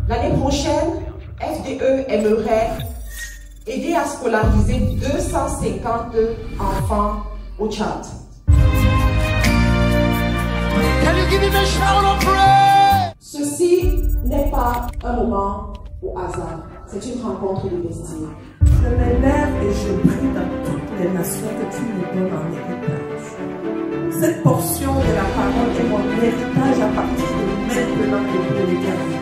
L'année prochaine, FDE aimerait aider à scolariser 250 enfants au Tchad. Ceci n'est pas un moment au hasard, c'est une rencontre de destinée. Je m'élève et je prie dans toutes les nations que tu me donnes en héritage. Cette portion de la parole est mon héritage à partir de maintenant et pour l'éternité.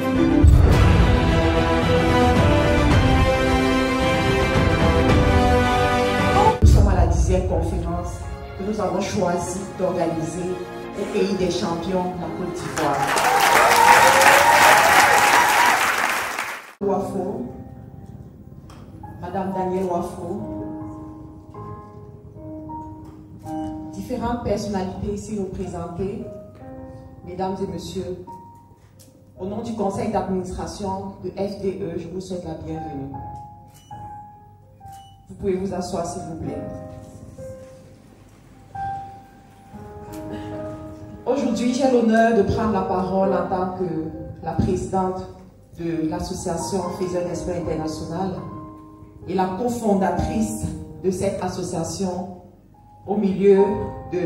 Nous sommes à la 10e conférence que nous avons choisi d'organiser au pays des champions, la Côte d'Ivoire. Wafo, Madame Danielle Wafo, différentes personnalités ici représentées, Mesdames et Messieurs, au nom du conseil d'administration de FDE, je vous souhaite la bienvenue. Vous pouvez vous asseoir s'il vous plaît. Aujourd'hui, j'ai l'honneur de prendre la parole en tant que la présidente de l'association Faiseurs d'Espoir International et la cofondatrice de cette association au milieu de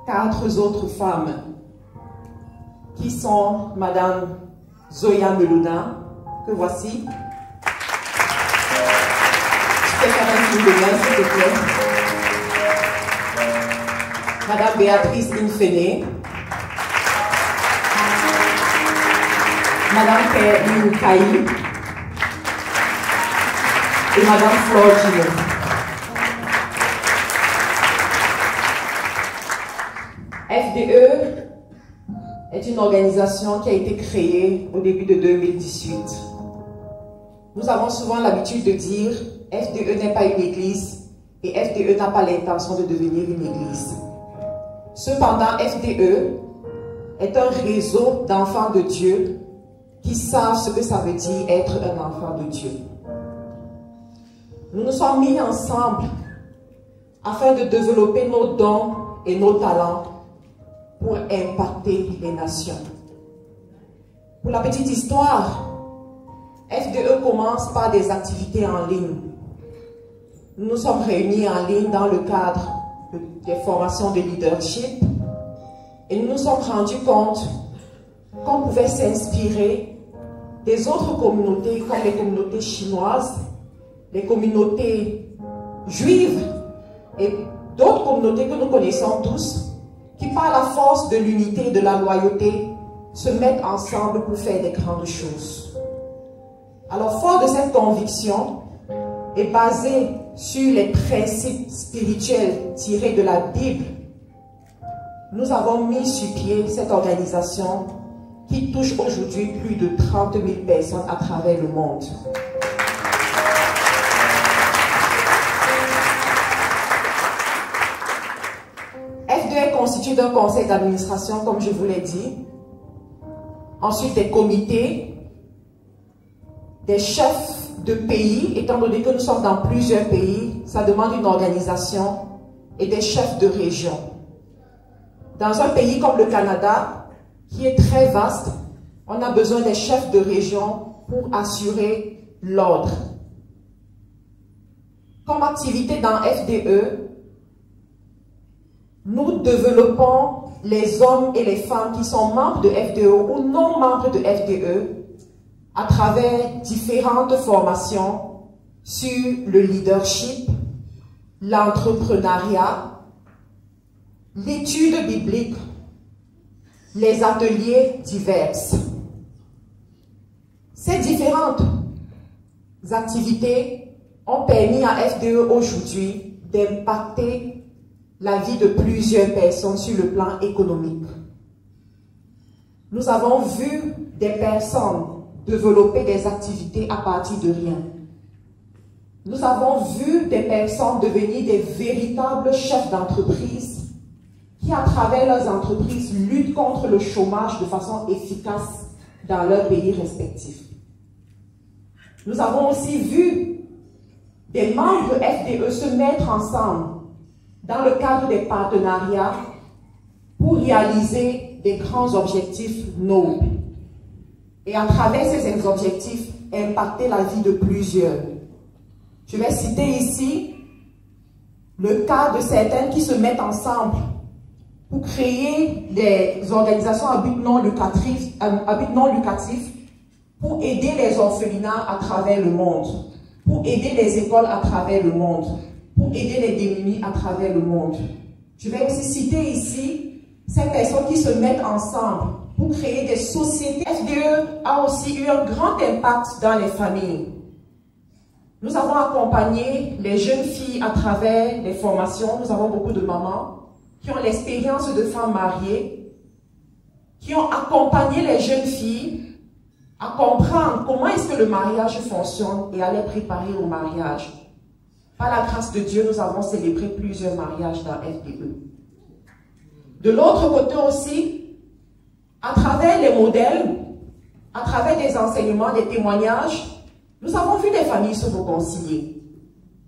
4 autres femmes qui sont Madame Zoya Melouda, que voici. Je peux faire un signe de main, s'il te plaît. Madame Béatrice Infene, Madame Père Kaï et Madame Flore Gino. FDE est une organisation qui a été créée au début de 2018. Nous avons souvent l'habitude de dire FDE n'est pas une église et FDE n'a pas l'intention de devenir une église. Cependant, FDE est un réseau d'enfants de Dieu qui savent ce que ça veut dire être un enfant de Dieu. Nous nous sommes mis ensemble afin de développer nos dons et nos talents pour impacter les nations. Pour la petite histoire, FDE commence par des activités en ligne. Nous nous sommes réunis en ligne dans le cadre des formations de leadership et nous nous sommes rendus compte qu'on pouvait s'inspirer des autres communautés comme les communautés chinoises, les communautés juives et d'autres communautés que nous connaissons tous qui par la force de l'unité et de la loyauté se mettent ensemble pour faire des grandes choses. Alors fort de cette conviction et basée sur les principes spirituels tirés de la Bible, nous avons mis sur pied cette organisation qui touche aujourd'hui plus de 30 000 personnes à travers le monde. FDE est constitué d'un conseil d'administration, comme je vous l'ai dit, ensuite des comités, des chefs de pays, étant donné que nous sommes dans plusieurs pays, ça demande une organisation, et des chefs de région. Dans un pays comme le Canada, qui est très vaste, on a besoin des chefs de région pour assurer l'ordre. Comme activité dans FDE, nous développons les hommes et les femmes qui sont membres de FDE ou non membres de FDE à travers différentes formations sur le leadership, l'entrepreneuriat, l'étude biblique, les ateliers divers. Ces différentes activités ont permis à FDE aujourd'hui d'impacter la vie de plusieurs personnes sur le plan économique. Nous avons vu des personnes développer des activités à partir de rien. Nous avons vu des personnes devenir des véritables chefs d'entreprise qui, à travers leurs entreprises, luttent contre le chômage de façon efficace dans leurs pays respectifs. Nous avons aussi vu des membres FDE se mettre ensemble dans le cadre des partenariats pour réaliser des grands objectifs nobles. et à travers ces objectifs, impacter la vie de plusieurs. Je vais citer ici le cas de certaines qui se mettent ensemble pour créer des organisations à but non lucratif, pour aider les orphelinats à travers le monde, pour aider les écoles à travers le monde, pour aider les démunis à travers le monde. Je vais aussi citer ici ces personnes qui se mettent ensemble pour créer des sociétés. FDE a aussi eu un grand impact dans les familles. Nous avons accompagné les jeunes filles à travers les formations. Nous avons beaucoup de mamans qui ont l'expérience de femmes mariées, qui ont accompagné les jeunes filles à comprendre comment est-ce que le mariage fonctionne et à les préparer au mariage. Par la grâce de Dieu, nous avons célébré plusieurs mariages dans FDE. De l'autre côté aussi, à travers les modèles, à travers des enseignements, des témoignages, nous avons vu des familles se réconcilier.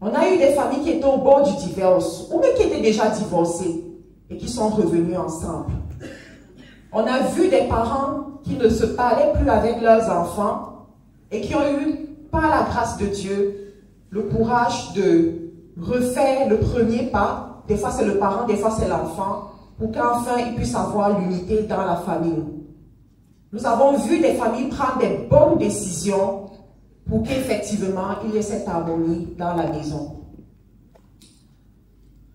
On a eu des familles qui étaient au bord du divorce, ou même qui étaient déjà divorcées, et qui sont revenus ensemble. On a vu des parents qui ne se parlaient plus avec leurs enfants, et qui ont eu, par la grâce de Dieu, le courage de refaire le premier pas. Des fois c'est le parent, des fois c'est l'enfant, pour qu'enfin il puisse avoir l'unité dans la famille. Nous avons vu des familles prendre des bonnes décisions pour qu'effectivement il y ait cette harmonie dans la maison.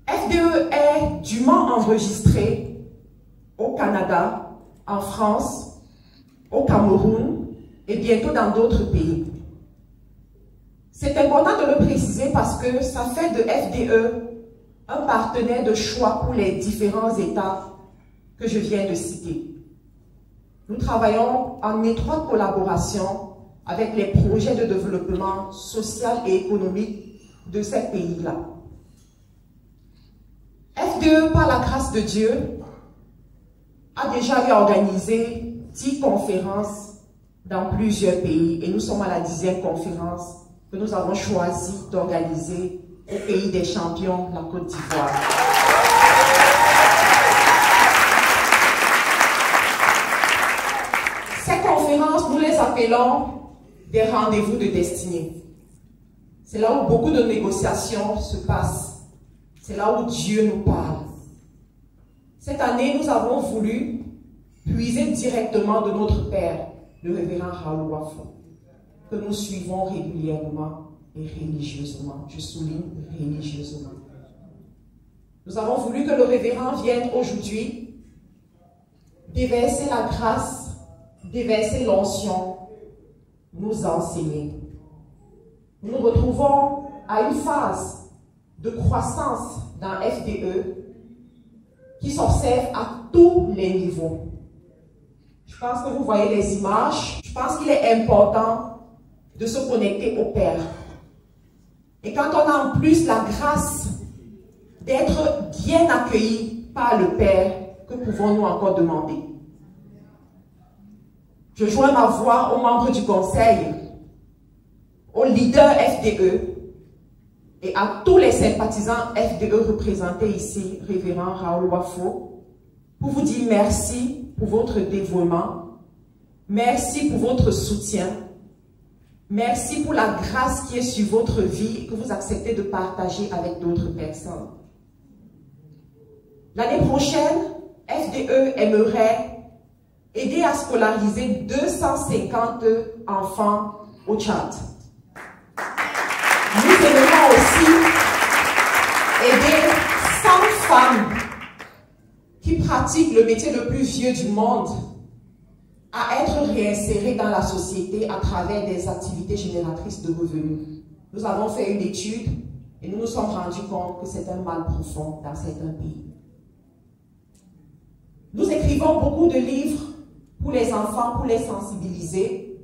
FDE est dûment enregistré au Canada, en France, au Cameroun et bientôt dans d'autres pays. C'est important de le préciser parce que ça fait de FDE un partenaire de choix pour les différents États que je viens de citer. Nous travaillons en étroite collaboration avec les projets de développement social et économique de ces pays-là. FDE, par la grâce de Dieu, a déjà organisé 10 conférences dans plusieurs pays et nous sommes à la 10e conférence que nous avons choisi d'organiser au pays des champions, la Côte d'Ivoire. Ces conférences, nous les appelons des rendez-vous de destinée. C'est là où beaucoup de négociations se passent. C'est là où Dieu nous parle. Cette année, nous avons voulu puiser directement de notre Père, le révérend Raoul Wafo, que nous suivons régulièrement et religieusement. Je souligne religieusement. Nous avons voulu que le révérend vienne aujourd'hui déverser la grâce, déverser l'onction, nous enseigner. Nous nous retrouvons à une phase de croissance dans FDE qui s'observe à tous les niveaux. Je pense que vous voyez les images. Je pense qu'il est important de se connecter au Père. Et quand on a en plus la grâce d'être bien accueilli par le Père, que pouvons-nous encore demander? Je joins ma voix aux membres du conseil, aux leaders FDE et à tous les sympathisants FDE représentés ici, révérend Raoul Wafo, pour vous dire merci pour votre dévouement, merci pour votre soutien, merci pour la grâce qui est sur votre vie et que vous acceptez de partager avec d'autres personnes. L'année prochaine, FDE aimerait aider à scolariser 250 enfants au Tchad. Nous aimerions aussi aider 100 femmes qui pratiquent le métier le plus vieux du monde à être réinsérées dans la société à travers des activités génératrices de revenus. Nous avons fait une étude et nous nous sommes rendus compte que c'est un mal profond dans certains pays. Nous écrivons beaucoup de livres pour les enfants, pour les sensibiliser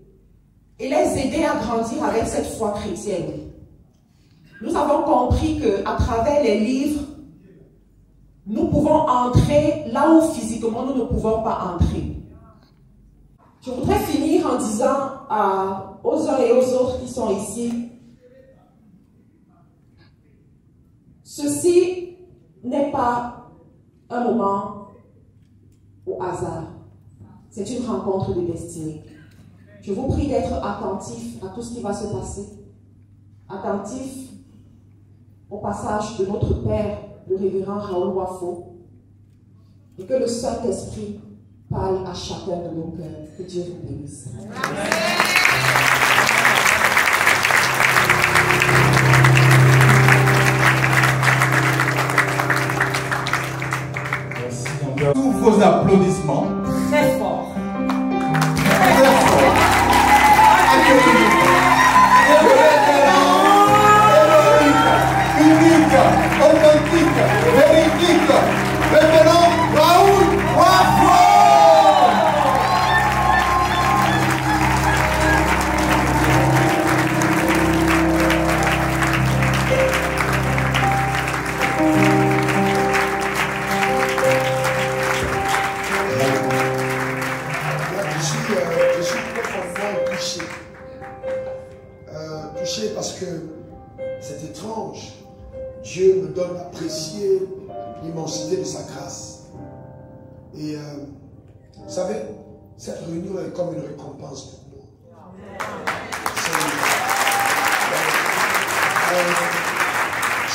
et les aider à grandir avec cette foi chrétienne. Nous avons compris qu'à travers les livres, nous pouvons entrer là où physiquement nous ne pouvons pas entrer. Je voudrais finir en disant aux uns et aux autres qui sont ici, ceci n'est pas un moment au hasard. C'est une rencontre de destinée. Je vous prie d'être attentifs à tout ce qui va se passer. Attentifs au passage de notre Père, le révérend Raoul Wafo. Et que le Saint-Esprit parle à chacun de nos cœurs. Que Dieu vous bénisse. Merci. Tous vos applaudissements. Très fort. Très fort. Accueillez-nous. Unique, authentique, véridique, révérend Raoul Wafo. Je suis profondément touché. Touché parce que c'est étrange. Dieu me donne d'apprécier l'immensité de sa grâce. Et vous savez, cette réunion est comme une récompense pour moi.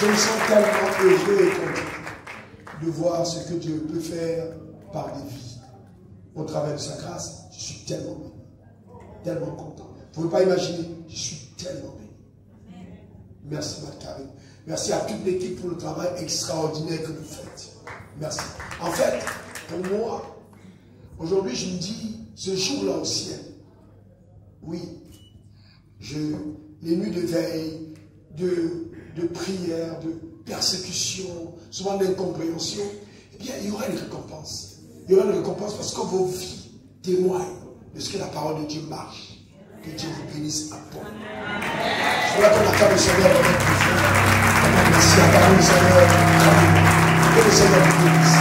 Je me sens tellement heureux et content de voir ce que Dieu peut faire par des vies. Au travers de sa grâce, je suis tellement béni, tellement content. Vous ne pouvez pas imaginer, je suis tellement béni. Merci Marc-Karine. Merci à toute l'équipe pour le travail extraordinaire que vous faites. Merci. En fait, pour moi, aujourd'hui, je me dis, ce jour-là au ciel, oui, les nuits de veille, de prière, de persécution, souvent d'incompréhension, eh bien, il y aura une récompense. Il y aura une récompense parce que vos vies témoignent de ce que la parole de Dieu marche. Que Dieu vous bénisse à toi. Je voudrais qu'on acclame le Seigneur avec nous. Merci, acclamons le Seigneur. Que le Seigneur vous bénisse.